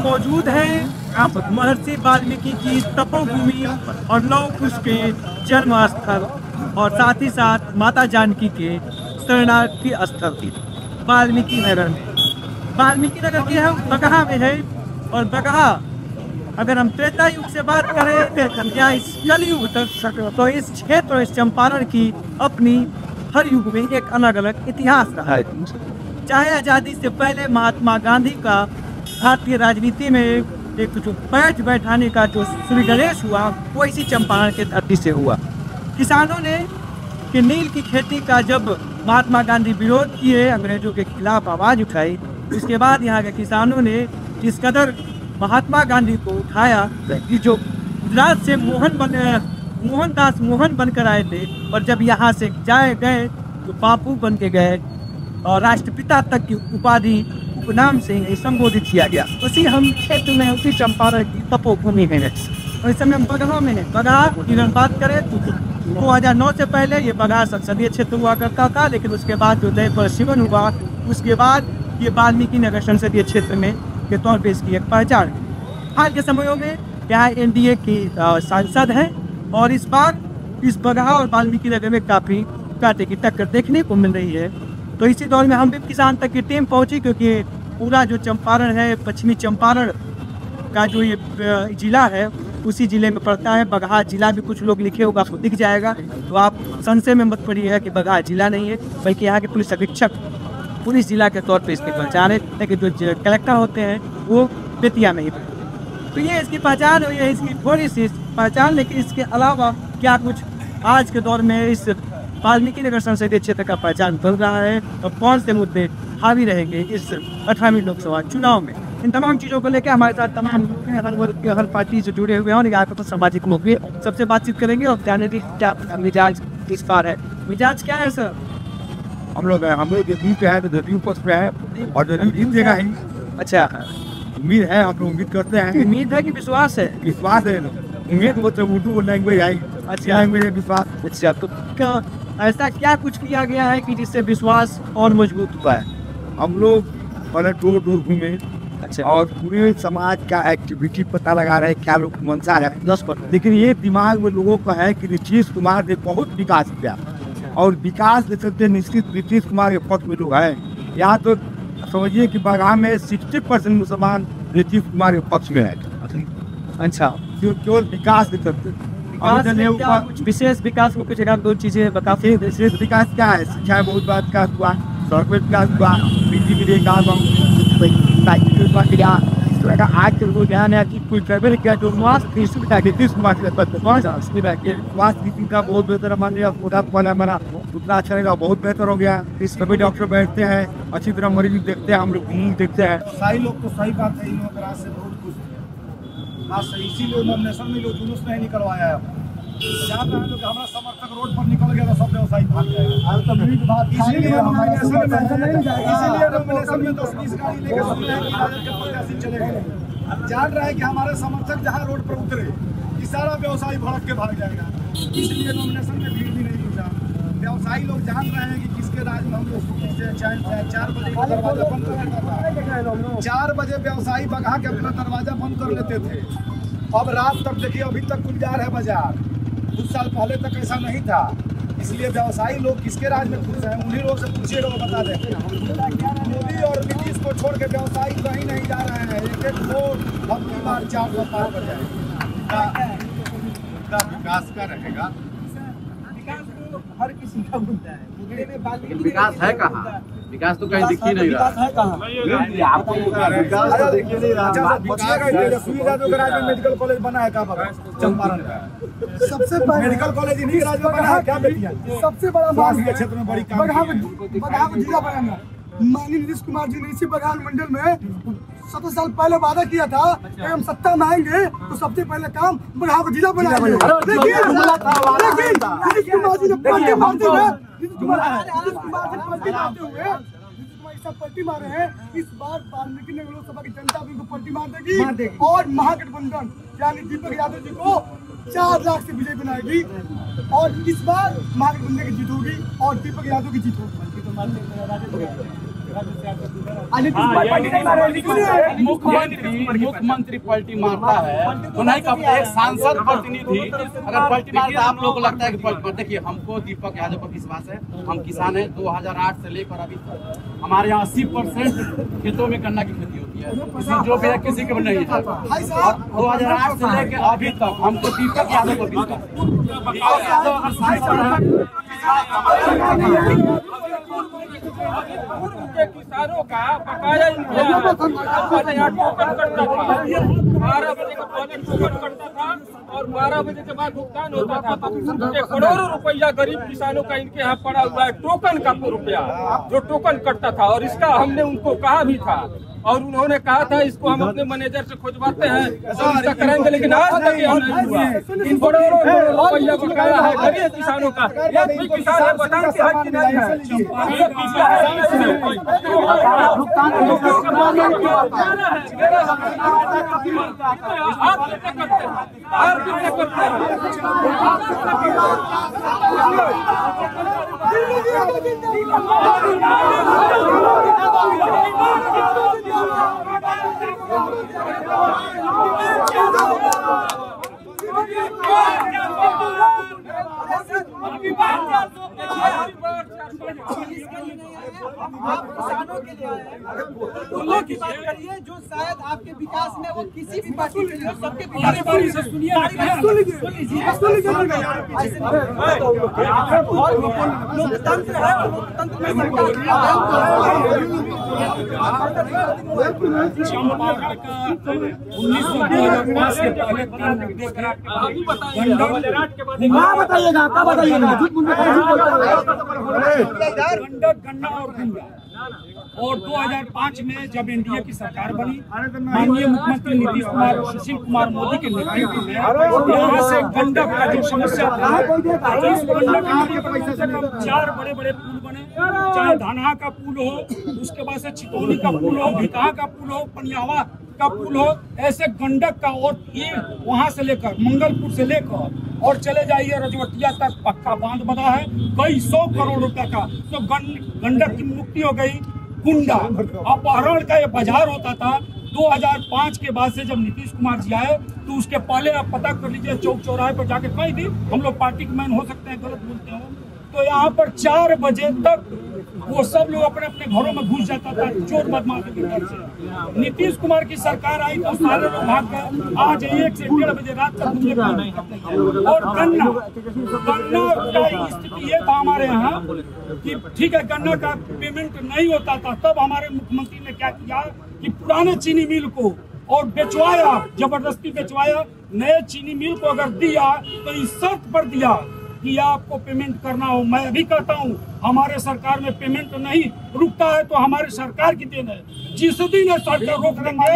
मौजूद हैं आप महर्षि वाल्मीकि की तपोभूमि और लौह कुश के जन्म स्थल और साथ ही साथ माता जानकी के शरणार्थी स्थल वाल्मीकि नगर में। वाल्मीकि नगर के हम बगहा में है और बगहा अगर हम त्रेता युग से बात करें या इस कलयुग तक तो इस क्षेत्र इस चंपारण की अपनी हर युग में एक अलग अलग इतिहास रहा है। चाहे आज़ादी से पहले महात्मा गांधी का भारतीय राजनीति में एक जो पैठ बैठाने का जो श्री गणेश हुआ वो इसी चंपारण के धरती से हुआ। किसानों ने कि नील की खेती का जब महात्मा गांधी विरोध किए, अंग्रेजों के खिलाफ आवाज़ उठाई, उसके बाद यहाँ के किसानों ने जिस कदर महात्मा गांधी को उठाया कि जो गुजरात से मोहनदास मोहन बनकर आए थे और जब यहाँ से गए तो बापू बन के गए और राष्ट्रपिता तक की उपाधि उपनाम से संबोधित किया गया। उसी हम क्षेत्र में उसी चंपारण की तपोभूमि में है और इस समय हम बगहा में है। बगहा की बात करें तो 2009 से पहले ये बगहा संसदीय क्षेत्र हुआ करता था, लेकिन उसके बाद जो दय पर शिवन हुआ उसके बाद ये वाल्मीकि नगर संसदीय क्षेत्र में के तौर पे इसकी एक पहचान है। हाल के समयों में यहाँ एनडीए की सांसद हैं और इस बार इस बगहा और वाल्मीकि नगर में काफ़ी कांटे की टक्कर देखने को मिल रही है। तो इसी दौर में हम भी किसान तक की टीम पहुंची क्योंकि पूरा जो चंपारण है पश्चिमी चंपारण का जो ये जिला है उसी ज़िले में पड़ता है। बगहा जिला भी कुछ लोग लिखे होगा आपको दिख जाएगा, तो आप संशय में मत पड़िए कि बगहा जिला नहीं है, बल्कि यहाँ के पुलिस अधीक्षक पुलिस जिला के तौर पे इसकी पहचान है, लेकिन जो कलेक्टर होते हैं वो बेतिया में ही। तो ये इसकी पहचान हुई है, इसकी थोड़ी सी पहचान। लेकिन इसके अलावा क्या कुछ आज के दौर में इस वाल्मीकि नगर संसदीय क्षेत्र का पहचान बन रहा है और कौन से मुद्दे हावी रहेंगे इस 18वीं लोकसभा चुनाव में, इन तमाम चीज़ों को लेकर हमारे साथ तमाम हर वर्ग के हर पार्टी से जुड़े हुए हैं और यहाँ पर सामाजिक लोग भी सबसे बातचीत करेंगे और जानने क्या मिजाज किस बार है। मिजाज क्या है सर? हम लोग जदयू पे है तो जदयू पक्ष पे है और जदयू जीत देगा ही। अच्छा, उम्मीद है, हम लोग उम्मीद करते हैं। उम्मीद है कि विश्वास है? विश्वास है, उम्मीद मतलब उर्दू लैंग्वेज आई। अच्छा, लैंग्वेज विश्वास। अच्छा, तो क्या ऐसा क्या कुछ किया गया है कि जिससे विश्वास और मजबूत हुआ है? हम लोग पहले डोर डोर घूमे। अच्छा, और पूरे समाज का एक्टिविटी पता लगा रहे क्या लोग मंशा है 10%। लेकिन ये दिमाग में लोगों का है कि नीतीश कुमार ने बहुत विकास किया और विकास के चलते निश्चित नीतीश कुमार के पक्ष में लोग हैं। यहाँ तो समझिए कि बगहा में 60% मुसलमान नीतीश कुमार के पक्ष में है। अच्छा, केवल विकास के चलते। कुछ विशेष विकास में कुछ एक दो चीज़ें बताते। विशेष विकास क्या है? शिक्षा बहुत बात विकास हुआ, सड़क में विकास हुआ, बिजली के विकास आज के लोग ध्यान है कि कोई ट्रेवल किया जो नीतीश कुमार स्वास्थ्य नीति का बहुत बेहतर मान लिया, बना उतना अच्छा रहेगा, बहुत बेहतर हो गया। सभी डॉक्टर बैठते हैं, अच्छी तरह मरीज देखते हैं, हम लोग देखते हैं। सही लोग तो सही बात है, इन लोग रात से बहुत खुश है, इसीलिए नॉमिनेशन में जो जुलूस नहीं निकलवाया है। जहाँ पे हम लोग हमारा समर्थक रोड पर निकल गया तो सब व्यवसायी भाग जाएगा। इसीलिए नॉमिनेशन में 10-20 गाड़ी लेकर प्रत्याशी चले गए। जान रहे हैं कि हमारे समर्थक जहाँ रोड पर उतरे कि सारा व्यवसायी भड़क के भाग जाएगा, इसलिए नॉमिनेशन में भीड़ भी नहीं जुटा। व्यवसायी लोग जान रहे हैं कि किसके राज में हम लोग 4 बजे दरवाजा बंद कर देता था। 4 बजे व्यवसायी बगहा के अपना दरवाजा बंद कर लेते थे। अब रात तक देखिए, अभी तक गुलजार है बाजार। कुछ साल पहले तक ऐसा नहीं था, इसलिए व्यवसायी लोग किसके राज में खुश हैं उन्हीं लोग से पूछिए, लोग बता देते हैं। मोदी और नीतीश को छोड़ के व्यवसायी कहीं नहीं जा रहे हैं। एक वोट अब बार 400 पार कर जाएगा। विकास का रहेगा, हर किसी का मुद्दा है। विकास है कहाँ? विकास तो कहीं दिख ही नहीं रहा। मेडिकल कॉलेज बना है चंपारण में, सबसे मेडिकल कॉलेज इन्हीं राज्य में बना है क्या बेटिया? सबसे बड़ा स्वास्थ्य क्षेत्र में बड़ी बगहा को जिला बनाना। माननीय नीतीश कुमार जी ने इसी बगहा मंडल में 17 साल पहले वादा किया था कि हम सत्ता में आएंगे तो सबसे पहले काम बगहा को जिला बनाएंगे। नीतीश कुमार जी ने पलटी मारते हुए पलटी मारे हैं। इस बार वाल्मीकि नगर लोकसभा की जनता भी उनको पलटी मार देगी और महागठबंधन यानी दीपक यादव जी को 4 लाख से विजय बनाएगी और इस बार महागठबंधन की जीत होगी और दीपक यादव की जीत होगी। मुख्यमंत्री पलटी मारता है तो नहीं कब एक सांसद प्रतिनिधि अगर पलटी मारता है, आप लोगों को लगता है कि पलटी। देखिए, हमको दीपक यादव पर विश्वास है, हम किसान हैं। 2008 से लेकर अभी तक हमारे यहाँ 80% खेतों में गन्ना की खेती होती है, जो भी है किसी के भी नहीं है। और 2008 से लेकर अभी तक हमको दीपक यादव पर विश्वास है। किसानों का बकाया टोकन करता था, 12 बजे का पहले टोकन करता था और 12 बजे के बाद भुगतान होता था। करोड़ों रुपया गरीब किसानों का इनके यहाँ पड़ा हुआ है, टोकन का रुपया जो टोकन कटता था। और इसका हमने उनको कहा भी था और उन्होंने कहा था इसको हम अपने मैनेजर से खोजवाते हैं तो इसका करेंगे, लेकिन आज तक ये नहीं हुआ। इन करोड़ों रुपया बकाया है गरीब किसानों का। एक भी किसान है बताने की हक नहीं है। आप किसानों के लिए लोगों की बात करिए जो शायद आपके विकास में वो किसी भी पार्टी के लिए सबके विकास लोकतंत्र है, लोकतंत्र में गन्ना और गुंडा। और 2005 में जब एनडीए की सरकार बनी, माननीय मुख्यमंत्री नीतीश कुमार सुशील कुमार मोदी के नेतृत्व में यहाँ से गंडक का जो समस्या था, इस गंडक नदी पर कम से कम 4 बड़े-बड़े पुल बने, चाहे धानहा का पुल हो, उसके बाद से चितौनी का पुल हो, भितहा का पुल हो, पनियावा का पुल हो, ऐसे गंडक का। और ये वहाँ से लेकर मंगलपुर से लेकर और चले जाइए रजवटिया तक पक्का बांध बना है कई 100 करोड़ रुपए का। तो गंडक की मुक्ति हो गई। गुंडा अपहरण का ये बाजार होता था 2005 के बाद से। जब नीतीश कुमार जी आए तो उसके पहले आप पता कर लीजिए, चौक चौराहे पर जाके कहीं भी, हम लोग पार्टी के मैन हो सकते हैं, गलत बोलते हो, तो यहाँ पर 4 बजे तक वो सब लोग अपने अपने घरों में घुस जाता था चोर बदमाशों के घर से। नीतीश कुमार की सरकार आई तो सारे लोग भाग गए। आज 1 से 1:30 बजे रात तक मुझे नहीं करते। और गन्ना का स्थिति ये था हमारे यहाँ कि ठीक है, गन्ना का पेमेंट नहीं होता था, तब हमारे मुख्यमंत्री ने क्या किया कि पुराने चीनी मिल को और बेचवाया, जबरदस्ती बेचवाया। नए चीनी मिल को अगर दिया तो इस शर्त पर दिया कि आपको पेमेंट करना हो। मैं अभी कहता हूँ हमारे सरकार में पेमेंट नहीं रुकता है तो हमारे सरकार की देन है। जिस दिन सरकार रोक देंगे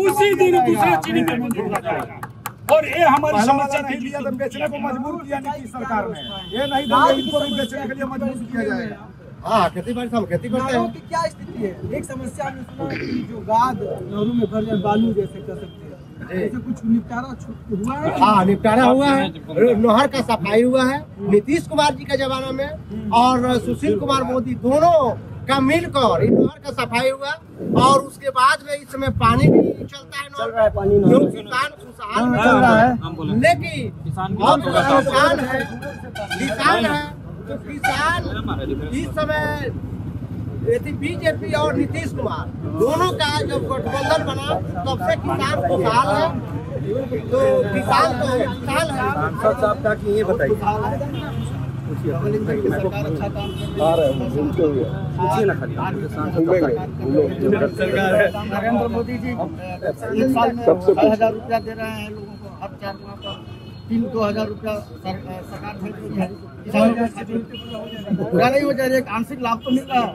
उसी दिन दूसरे चीनी मिल को जोड़ा जाएगा। और ये हमारी समस्या नहीं दिया तो बेचने को मजबूर किया नीतीश सरकार ने। ये नहीं देंगे इनको भी बेचने के लिए मजबूर किया जाएगा। हाँ, खेती बाड़ी हम खेती करते हैं। की क्या स्थिति है? एक समस्या हमने सुना कि जो गाद नहरों में भर जाए, बालू जैसे कर सकते हैं, ऐसे कुछ निपटारा हुआ है? हाँ, निपटारा हुआ है, नहर का सफाई हुआ है नीतीश कुमार जी के जमाना में, और सुशील कुमार मोदी दोनों का मिलकर नहर का सफाई हुआ। और उसके बाद में इस समय पानी भी चलता है, चल रहा है पानी, जो किसान खुशहाल में चल रहा है। लेकिन बहुत किसान है तो किसान इस समय बीजेपी और नीतीश कुमार दोनों का जब गठबंधन बना तब से किसान खुशहाल है। तो किसान तो खुशहाल है। साहब का कि ये बताइए सरकार अच्छा काम नरेंद्र मोदी जी 1 साल में 6,000 रुपया दे रहे हैं लोगों को, हर 4 माह पर 2,000 रुपया सरकार भेज रही है। पूरा नहीं हो जाए, एक आंशिक लाभ तो मिल रहा है,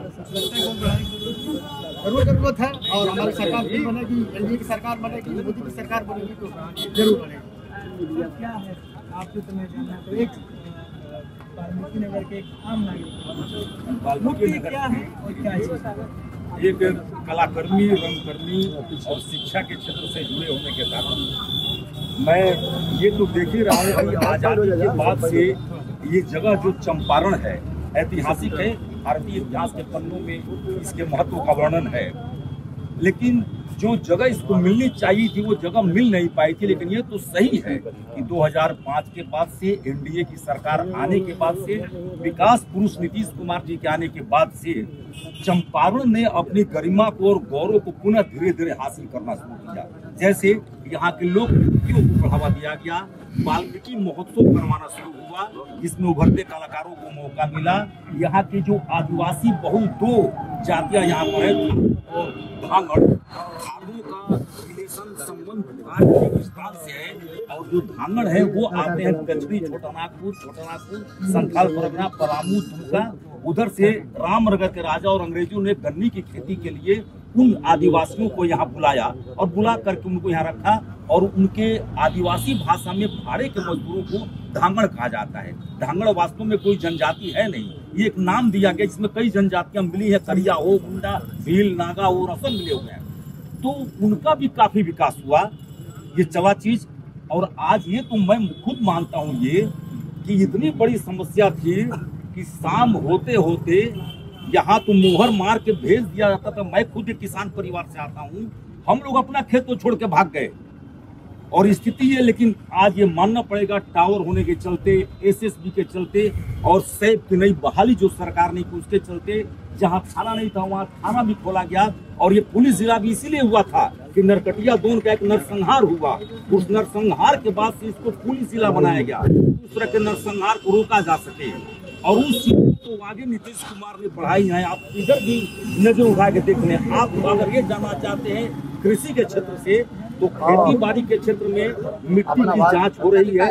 जरूरत है। और हमारी सरकार भी बनेगी, एनडीए की सरकार बनेगी, मोदी की सरकार बनेगी तो जरूर बनेगी। क्या है आपके समय जानना तो एक वाल्मीकि नगर के एक आम नागरिक क्या है और क्या चीज है? एक कलाकर्मी, रंगकर्मी और शिक्षा के क्षेत्र से जुड़े होने के कारण मैं ये तो देख ही रहा हूँ कि आजादी के बाद से ये जगह जो चंपारण है ऐतिहासिक है। भारतीय इतिहास के पन्नों में इसके महत्व का वर्णन है। लेकिन जो जगह इसको मिलनी चाहिए थी वो जगह मिल नहीं पाई थी। लेकिन ये तो सही है कि 2005 के बाद से एनडीए की सरकार आने के बाद से, विकास पुरुष नीतीश कुमार जी के आने के बाद से चंपारण ने अपनी गरिमा को और गौरव को पुनः धीरे धीरे हासिल करना शुरू किया। जैसे यहाँ के लोक नृत्यों को बढ़ावा दिया गया, वाल्मीकि महोत्सव करवाना शुरू हुआ जिसमें उभरते कलाकारों को मौका मिला। यहाँ के जो आदिवासी बहुल 2 जातियां यहाँ पर है और धांगड़, थारू का रिलेशन संबंध विस्तार से है। और जो धांगड़ है वो आते हैं कचरी, छोटानागपुर, संथाल परगना, पलामू, दुमका। उधर से रामनगर के राजा और अंग्रेजों ने गन्नी की खेती के लिए उन आदिवासियों को यहाँ बुलाया और बुला करके उनको यहाँ रखा। और उनके आदिवासी भाषा में भाड़े के मजदूरों को धांगड़ कहा जाता है। धांगड़ वास्तव में कोई जनजाति है नहीं, ये एक नाम दिया गया जिसमें कई जनजातियां मिली है, करिया हो, मुंडा, भील, नागा हो, रसम मिले हुए हैं। तो उनका भी काफी विकास हुआ, ये चला चीज। और आज ये तो मैं खुद मानता हूँ ये कि इतनी बड़ी समस्या थी कि शाम होते होते यहाँ तो मोहर मार के भेज दिया जाता था। मैं खुद एक किसान परिवार से आता हूँ, हम लोग अपना खेत तो छोड़ के भाग गए और स्थिति है। लेकिन आज ये मानना पड़ेगा, टावर होने के चलते, एसएसबी के चलते और सैफ की नई बहाली जो सरकार ने की उसके चलते, जहाँ थाना नहीं था वहाँ थाना भी खोला गया। और ये पुलिस जिला भी इसीलिए हुआ था कि नरकटिया दोन का एक नरसंहार हुआ। उस नरसंहार के बाद से इसको पुलिस जिला बनाया गया, उस तरह के नरसंहार को रोका जा सके। और उस तो आगे नीतीश कुमार ने बढ़ाई है। आप इधर भी नजर उठा के देख लें। आप अगर ये जानना चाहते हैं कृषि के क्षेत्र से, तो खेती बाड़ी के क्षेत्र में मिट्टी की जांच हो रही है।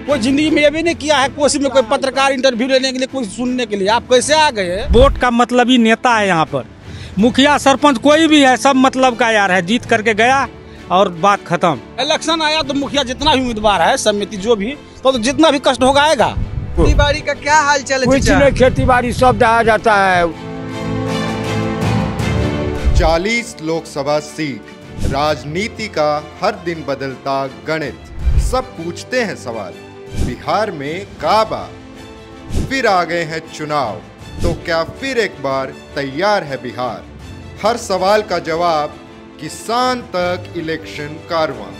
कोई जिंदगी में ये भी नहीं किया है, कोई में कोई पत्रकार इंटरव्यू लेने के लिए, कोई सुनने के लिए। आप कैसे आ गए? वोट का मतलब ही नेता है यहाँ पर, मुखिया सरपंच कोई भी है, सब मतलब का यार है। जीत करके गया और बात खत्म। इलेक्शन आया तो मुखिया जितना भी उम्मीदवार है, समिति जो भी, तो जितना भी कष्ट होगा आएगा। खेती बाड़ी का क्या हाल चाल है? कुछ नहीं, खेती बाड़ी सब दहा जाता है। 40 लोकसभा सीट, राजनीति का हर दिन बदलता गणित। सब पूछते हैं सवाल, बिहार में काबा फिर आ गए हैं चुनाव, तो क्या फिर एक बार तैयार है बिहार? हर सवाल का जवाब किसान तक इलेक्शन कारवां।